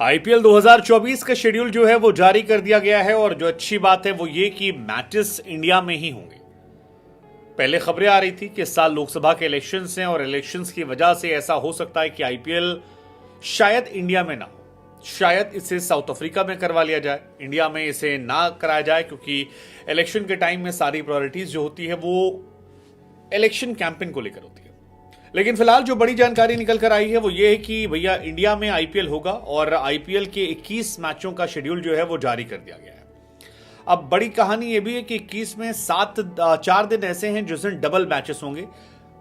IPL 2024 का schedule जो है वो जारी कर दिया गया है और जो अच्छी बात है वो ये कि मैचेस इंडिया में ही होंगे। पहले खबरें आ रही थी कि इस साल लोकसभा के इलेक्शंस हैं और इलेक्शंस की वजह से ऐसा हो सकता है कि आईपीएल शायद इंडिया में ना हो, शायद इसे साउथ अफ्रीका में करवा लिया जाए, इंडिया में इसे ना कराया जाए क्योंकि इलेक्शन के टाइम में सारी प्रायोरिटीज जो होती है वो इलेक्शन कैंपेन को लेकर होती है। लेकिन फिलहाल जो बड़ी जानकारी निकल कर आई है वो ये है कि भैया इंडिया में आईपीएल होगा और आईपीएल के 21 मैचों का शेड्यूल जो है वो जारी कर दिया गया है। अब बड़ी कहानी ये भी है कि 21 में 4 दिन ऐसे हैं जिस दिन डबल मैचेस होंगे।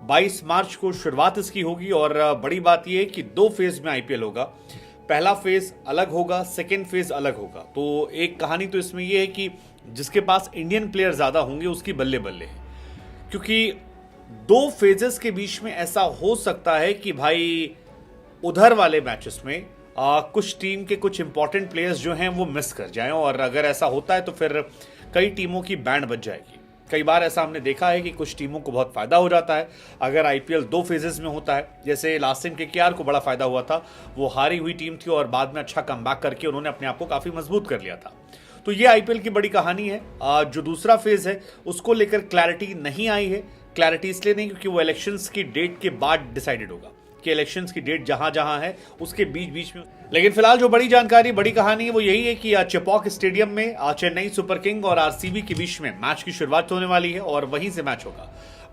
22 मार्च को शुरुआत इसकी होगी और बड़ी बात यह है कि 2 फेज में आईपीएल होगा। पहला फेज अलग होगा, सेकेंड फेज अलग होगा। तो एक कहानी तो इसमें यह है कि जिसके पास इंडियन प्लेयर ज्यादा होंगे उसकी बल्ले बल्ले है, क्योंकि 2 फेजेस के बीच में ऐसा हो सकता है कि भाई उधर वाले मैचेस में कुछ टीम के कुछ इंपॉर्टेंट प्लेयर्स जो हैं वो मिस कर जाएं और अगर ऐसा होता है तो फिर कई टीमों की बैंड बच जाएगी। कई बार ऐसा हमने देखा है कि कुछ टीमों को बहुत फायदा हो जाता है अगर आईपीएल 2 फेजेस में होता है। जैसे लास्ट टाइम केकेआर को बड़ा फायदा हुआ था, वो हारी हुई टीम थी और बाद में अच्छा कमबैक करके उन्होंने अपने आप को काफी मजबूत कर लिया था। तो ये आईपीएल की बड़ी कहानी है। जो दूसरा फेज है उसको लेकर क्लैरिटी नहीं आई है। क्लैरिटी इसलिए नहीं क्योंकि वो इलेक्शंस की डेट के बाद डिसाइडेड होगा कि इलेक्शंस की डेट जहां जहां है उसके बीच बीच में। लेकिन फिलहाल जो बड़ी जानकारी, बड़ी कहानी है वो यही है कि चेपॉक स्टेडियम में चेन्नई सुपर किंग और आरसीबी के बीच में मैच की शुरुआत होने वाली है और वहीं से मैच होगा।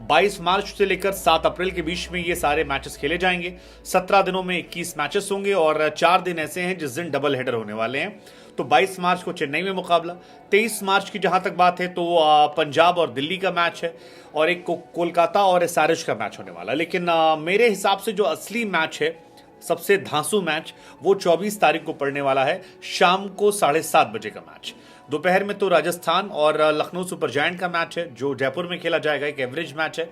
22 मार्च से लेकर 7 अप्रैल के बीच में ये सारे मैचेस खेले जाएंगे। 17 दिनों में 21 मैचेस होंगे और 4 दिन ऐसे हैं जिस दिन डबल हेडर होने वाले हैं। तो 22 मार्च को चेन्नई में मुकाबला, 23 मार्च की जहां तक बात है तो पंजाब और दिल्ली का मैच है और एक कोलकाता और एसआरएच का मैच होने वाला। लेकिन मेरे हिसाब से जो असली मैच है, सबसे धांसू मैच, वो 24 तारीख को पड़ने वाला है, शाम को 7:30 बजे का मैच। दोपहर में तो राजस्थान और लखनऊ सुपर जायंट का मैच है जो जयपुर में खेला जाएगा। एक एवरेज मैच है,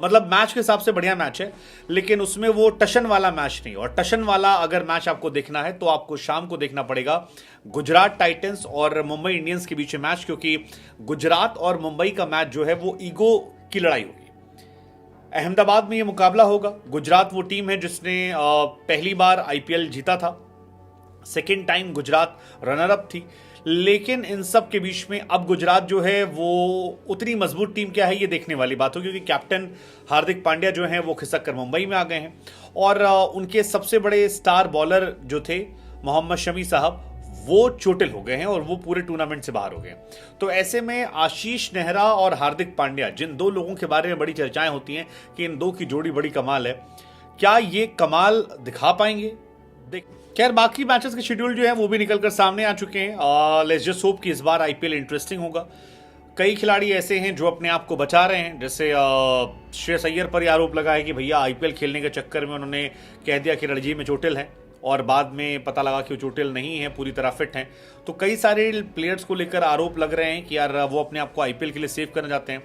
मतलब मैच के हिसाब से बढ़िया मैच है, लेकिन उसमें वो टशन वाला मैच नहीं। और टशन वाला अगर मैच आपको देखना है तो आपको शाम को देखना पड़ेगा गुजरात टाइटंस और मुंबई इंडियंस के बीच मैच, क्योंकि गुजरात और मुंबई का मैच जो है वो ईगो की लड़ाई होगी। अहमदाबाद में ये मुकाबला होगा। गुजरात वो टीम है जिसने पहली बार आईपीएल जीता था, second time Gujarat runner up थी। लेकिन इन सब के बीच में अब गुजरात जो है वो उतनी मजबूत टीम क्या है ये देखने वाली बात हो, क्योंकि कैप्टन हार्दिक पांड्या जो हैं वो खिसक कर मुंबई में आ गए हैं और उनके सबसे बड़े स्टार बॉलर जो थे मोहम्मद शमी साहब वो चोटिल हो गए हैं और वो पूरे टूर्नामेंट से बाहर हो गए। तो ऐसे में आशीष नेहरा और हार्दिक पांड्या, जिन 2 लोगों के बारे में बड़ी चर्चाएं होती हैं कि इन 2 की जोड़ी बड़ी कमाल है, क्या ये कमाल दिखा पाएंगे? खैर बाकी मैचेस के शेड्यूल जो है वो भी निकलकर सामने आ चुके हैं। लेट्स जस्ट होप कि इस बार आईपीएल इंटरेस्टिंग होगा। कई खिलाड़ी ऐसे हैं जो अपने आप को बचा रहे हैं, जैसे श्रेयस अय्यर पर आरोप लगा है कि भैया आईपीएल खेलने के चक्कर में उन्होंने कह दिया कि रणजी में चोटिल है और बाद में पता लगा कि वो चोटिल नहीं है, पूरी तरह फिट हैं। तो कई सारे प्लेयर्स को लेकर आरोप लग रहे हैं कि यार वो अपने आप को आईपीएल के लिए सेव करना चाहते हैं।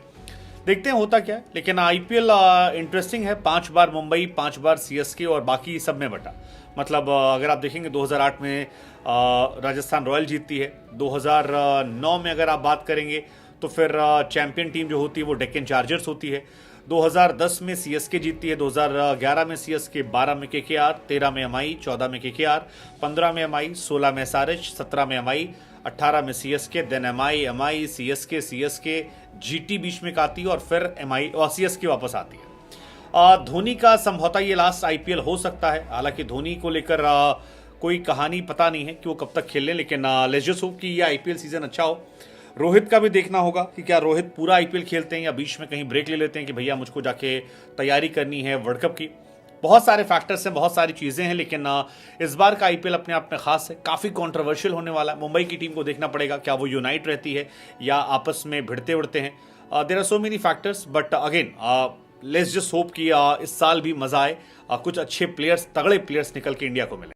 देखते हैं होता क्या है। लेकिन आईपीएल इंटरेस्टिंग है। 5 बार मुंबई, 5 बार सीएसके और बाकी सब में बटा। मतलब अगर आप देखेंगे 2008 में राजस्थान रॉयल जीतती है, 2009 में अगर आप बात करेंगे तो फिर चैंपियन टीम जो होती है वो डेक्कन चार्जर्स होती है। 2010 में सीएसके जीतती है, 2011 में सीएसके, 12 में केकेआर, 13 में एमआई, 14 में केकेआर, 15 में एमआई, 16 में एसआरएच, 17 में एमआई, 18 में CSK, then MI CSK GT बीच में आती है और फिर एमआई और सीएसके वापस आती है। धोनी का संभवतः ये लास्ट आईपीएल हो सकता है। हालांकि धोनी को लेकर कोई कहानी पता नहीं है कि वो कब तक खेल लें, लेकिन लेट्स जस्ट होप कि ये आईपीएल सीजन अच्छा हो। रोहित का भी देखना होगा कि क्या रोहित पूरा आईपीएल खेलते हैं या बीच में कहीं ब्रेक ले लेते हैं कि भैया मुझको जाके तैयारी करनी है वर्ल्ड कप की। बहुत सारे फैक्टर्स हैं, बहुत सारी चीजें हैं, लेकिन इस बार का आईपीएल अपने आप में खास है, काफी कंट्रोवर्शियल होने वाला है। मुंबई की टीम को देखना पड़ेगा क्या वो यूनाइट रहती है या आपस में भिड़ते उड़ते हैं। There are so many factors, but again let's just hope कि इस साल भी मजा आए, कुछ अच्छे प्लेयर्स, तगड़े प्लेयर्स निकल के इंडिया को मिले।